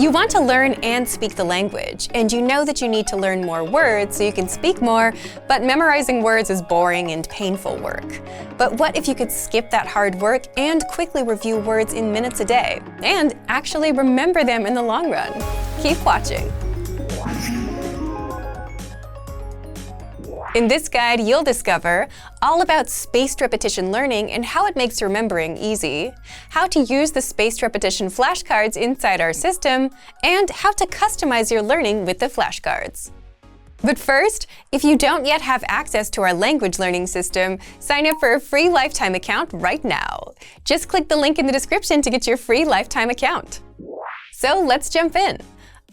You want to learn and speak the language, and you know that you need to learn more words so you can speak more, but memorizing words is boring and painful work. But what if you could skip that hard work and quickly review words in minutes a day, and actually remember them in the long run? Keep watching. In this guide, you'll discover all about spaced repetition learning and how it makes remembering easy, how to use the spaced repetition flashcards inside our system, and how to customize your learning with the flashcards. But first, if you don't yet have access to our language learning system, sign up for a free lifetime account right now. Just click the link in the description to get your free lifetime account. So let's jump in.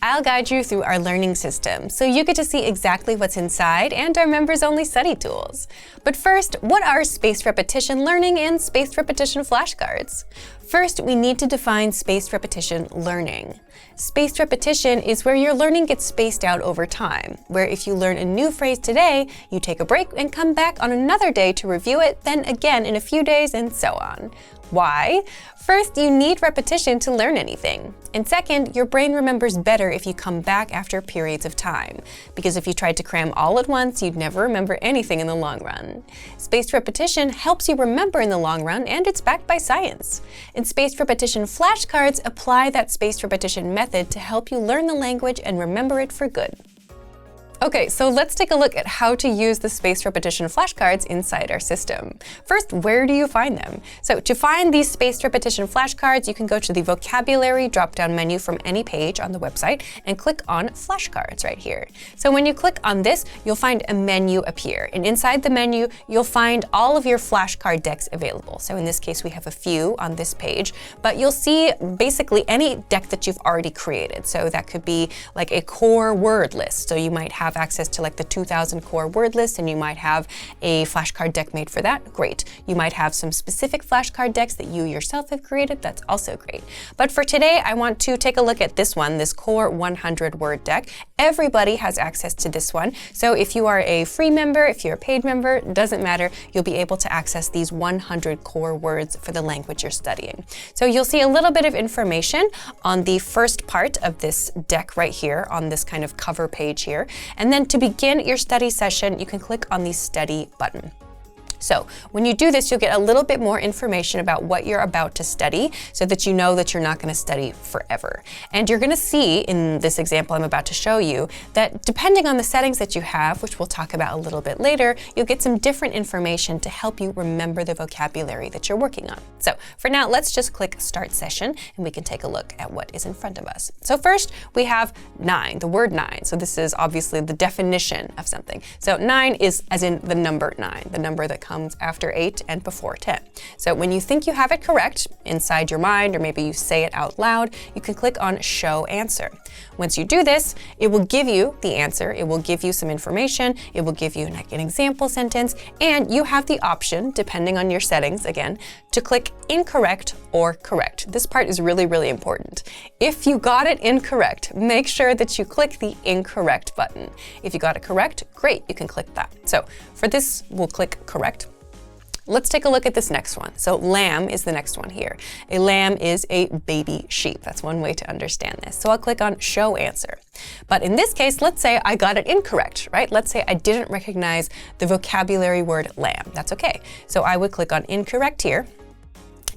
I'll guide you through our learning system, so you get to see exactly what's inside and our members-only study tools. But first, what are spaced repetition learning and spaced repetition flashcards? First, we need to define spaced repetition learning. Spaced repetition is where your learning gets spaced out over time, where if you learn a new phrase today, you take a break and come back on another day to review it, then again in a few days, and so on. Why? First, you need repetition to learn anything. And second, your brain remembers better if you come back after periods of time, because if you tried to cram all at once, you'd never remember anything in the long run. Spaced repetition helps you remember in the long run, and it's backed by science. And spaced repetition flashcards apply that spaced repetition method to help you learn the language and remember it for good. Okay, so let's take a look at how to use the spaced repetition flashcards inside our system. First, where do you find them? So to find these spaced repetition flashcards, you can go to the vocabulary drop-down menu from any page on the website and click on flashcards right here. So when you click on this, you'll find a menu appear. And inside the menu, you'll find all of your flashcard decks available. So in this case, we have a few on this page, but you'll see basically any deck that you've already created. So that could be like a core word list. So you might have access to like the 2000 core word list, and you might have a flashcard deck made for that. Great. You might have some specific flashcard decks that you yourself have created. That's also great. But for today, I want to take a look at this one, this core 100 word deck. Everybody has access to this one. So if you are a free member, if you're a paid member, it doesn't matter. You'll be able to access these 100 core words for the language you're studying. So you'll see a little bit of information on the first part of this deck right here on this kind of cover page here. And then to begin your study session, you can click on the study button. So when you do this, you'll get a little bit more information about what you're about to study so that you know that you're not going to study forever. And you're going to see in this example I'm about to show you that depending on the settings that you have, which we'll talk about a little bit later, you'll get some different information to help you remember the vocabulary that you're working on. So for now, let's just click Start Session and we can take a look at what is in front of us. So first we have 9, the word 9. So this is obviously the definition of something. So 9 is as in the number 9, the number that comes after 8 and before 10. So when you think you have it correct inside your mind, or maybe you say it out loud, you can click on Show Answer. Once you do this, it will give you the answer. It will give you some information. It will give you like an example sentence, and you have the option, depending on your settings again, to click Incorrect or Correct. This part is really, really important. If you got it incorrect, make sure that you click the Incorrect button. If you got it correct, great, you can click that. So for this, we'll click Correct. Let's take a look at this next one. So lamb is the next one here. A lamb is a baby sheep. That's one way to understand this. So I'll click on Show Answer. But in this case, let's say I got it incorrect, right? Let's say I didn't recognize the vocabulary word lamb. That's okay. So I would click on Incorrect here,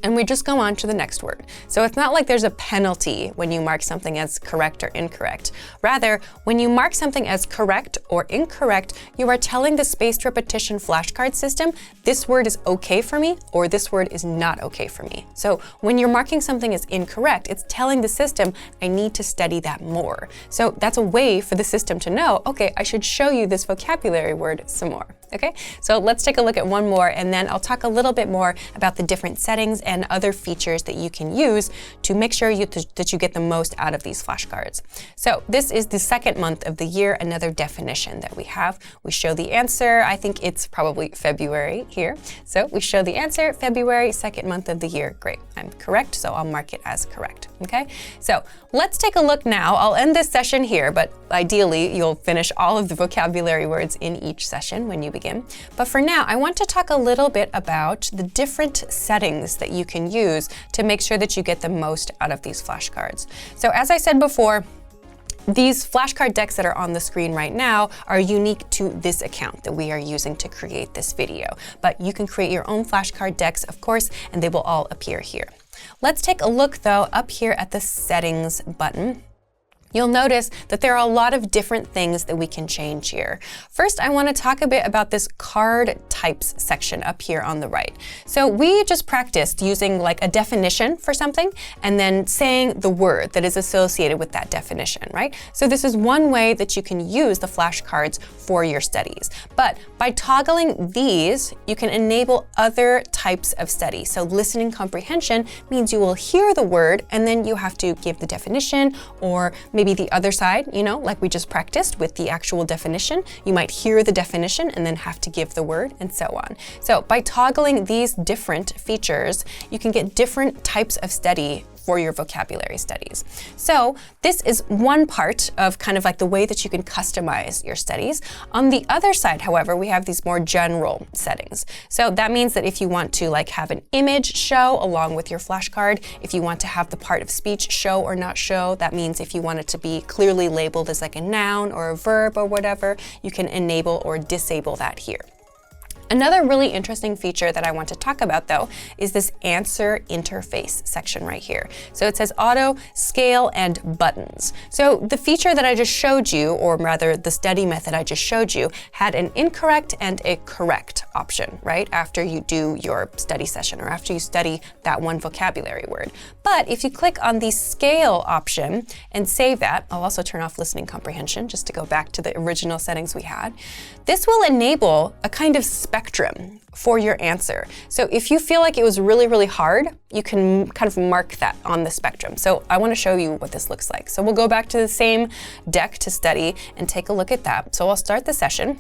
and we just go on to the next word. So it's not like there's a penalty when you mark something as correct or incorrect. Rather, when you mark something as correct or incorrect, you are telling the spaced repetition flashcard system, this word is okay for me, or this word is not okay for me. So when you're marking something as incorrect, it's telling the system, I need to study that more. So that's a way for the system to know, okay, I should show you this vocabulary word some more. Okay, so let's take a look at one more, and then I'll talk a little bit more about the different settings and other features that you can use to make sure that you get the most out of these flashcards. So this is the second month of the year, another definition that we have. We show the answer. I think it's probably February here. So we show the answer, February, second month of the year. Great, I'm correct, so I'll mark it as correct. Okay, so let's take a look now. I'll end this session here, but ideally you'll finish all of the vocabulary words in each session when you begin. dig in. But for now, I want to talk a little bit about the different settings that you can use to make sure that you get the most out of these flashcards. So as I said before, these flashcard decks that are on the screen right now are unique to this account that we are using to create this video. But you can create your own flashcard decks, of course, and they will all appear here. Let's take a look, though, up here at the Settings button. You'll notice that there are a lot of different things that we can change here. First, I want to talk a bit about this card types section up here on the right. So we just practiced using like a definition for something and then saying the word that is associated with that definition, right? So this is one way that you can use the flashcards for your studies. But by toggling these, you can enable other types of study. So listening comprehension means you will hear the word and then you have to give the definition, or maybe the other side, like we just practiced with the actual definition. You might hear the definition and then have to give the word, and so on. So by toggling these different features, you can get different types of study for your vocabulary studies. So this is one part of kind of like the way that you can customize your studies. On the other side, however, we have these more general settings. So that means that if you want to like have an image show along with your flashcard, if you want to have the part of speech show or not show, that means if you want it to be clearly labeled as like a noun or a verb or whatever, you can enable or disable that here. Another really interesting feature that I want to talk about, though, is this answer interface section right here. So it says auto, scale, and buttons. So the feature that I just showed you, or rather the study method I just showed you, had an incorrect and a correct option, right? After you do your study session or after you study that one vocabulary word. But if you click on the scale option and save that, I'll also turn off listening comprehension just to go back to the original settings we had. This will enable a kind of spectrum for your answer. So if you feel like it was really, really hard, you can kind of mark that on the spectrum. So I want to show you what this looks like. So we'll go back to the same deck to study and take a look at that. So I'll start the session.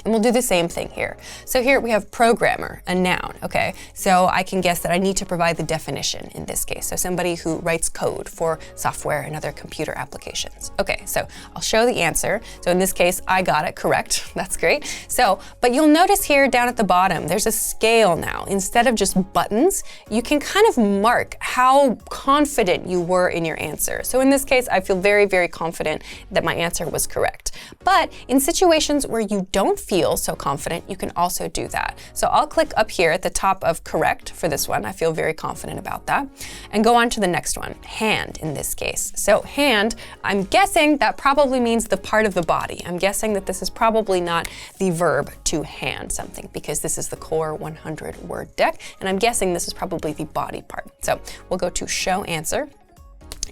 And we'll do the same thing here. So here we have programmer, a noun, okay? So I can guess that I need to provide the definition in this case. So somebody who writes code for software and other computer applications. Okay, so I'll show the answer. So in this case, I got it correct. That's great. So, but you'll notice here down at the bottom, there's a scale now. Instead of just buttons, you can kind of mark how confident you were in your answer. So in this case, I feel very, very confident that my answer was correct. But in situations where you don't feel so confident, you can also do that. So I'll click up here at the top of correct for this one. I feel very confident about that. And go on to the next one, hand in this case. So hand, I'm guessing that probably means the part of the body. I'm guessing that this is probably not the verb to hand something because this is the core 100 word deck. And I'm guessing this is probably the body part. So we'll go to show answer.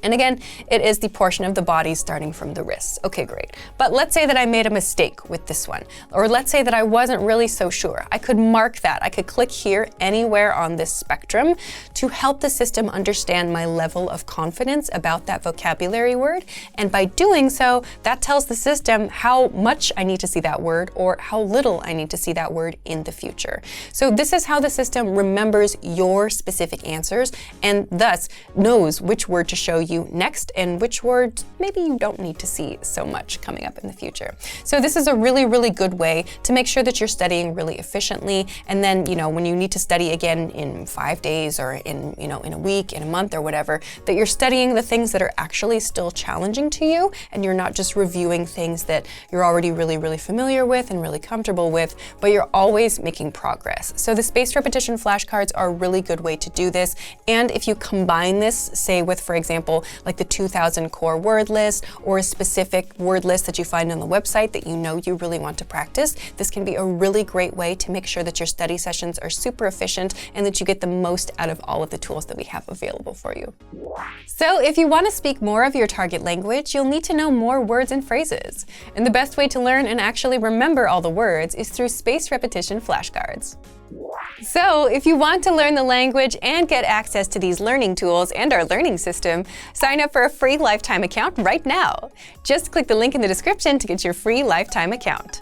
And again, it is the portion of the body starting from the wrists. Okay, great. But let's say that I made a mistake with this one, or let's say that I wasn't really so sure. I could mark that. I could click here anywhere on this spectrum to help the system understand my level of confidence about that vocabulary word. And by doing so, that tells the system how much I need to see that word or how little I need to see that word in the future. So this is how the system remembers your specific answers and thus knows which word to show you next and which word maybe you don't need to see so much coming up in the future. So this is a really, really good way to make sure that you're studying really efficiently. And then, when you need to study again in 5 days or in a week, in a month or whatever, that you're studying the things that are actually still challenging to you and you're not just reviewing things that you're already really, really familiar with and really comfortable with, but you're always making progress. So the spaced repetition flashcards are a really good way to do this. And if you combine this, say with, for example, like the 2000 core word list or a specific word list that you find on the website that you really want to practice, this can be a really great way to make sure that your study sessions are super efficient and that you get the most out of all of the tools that we have available for you. So if you want to speak more of your target language, you'll need to know more words and phrases. And the best way to learn and actually remember all the words is through spaced repetition flashcards. So if you want to learn the language and get access to these learning tools and our learning system, sign up for a free lifetime account right now. Just click the link in the description to get your free lifetime account.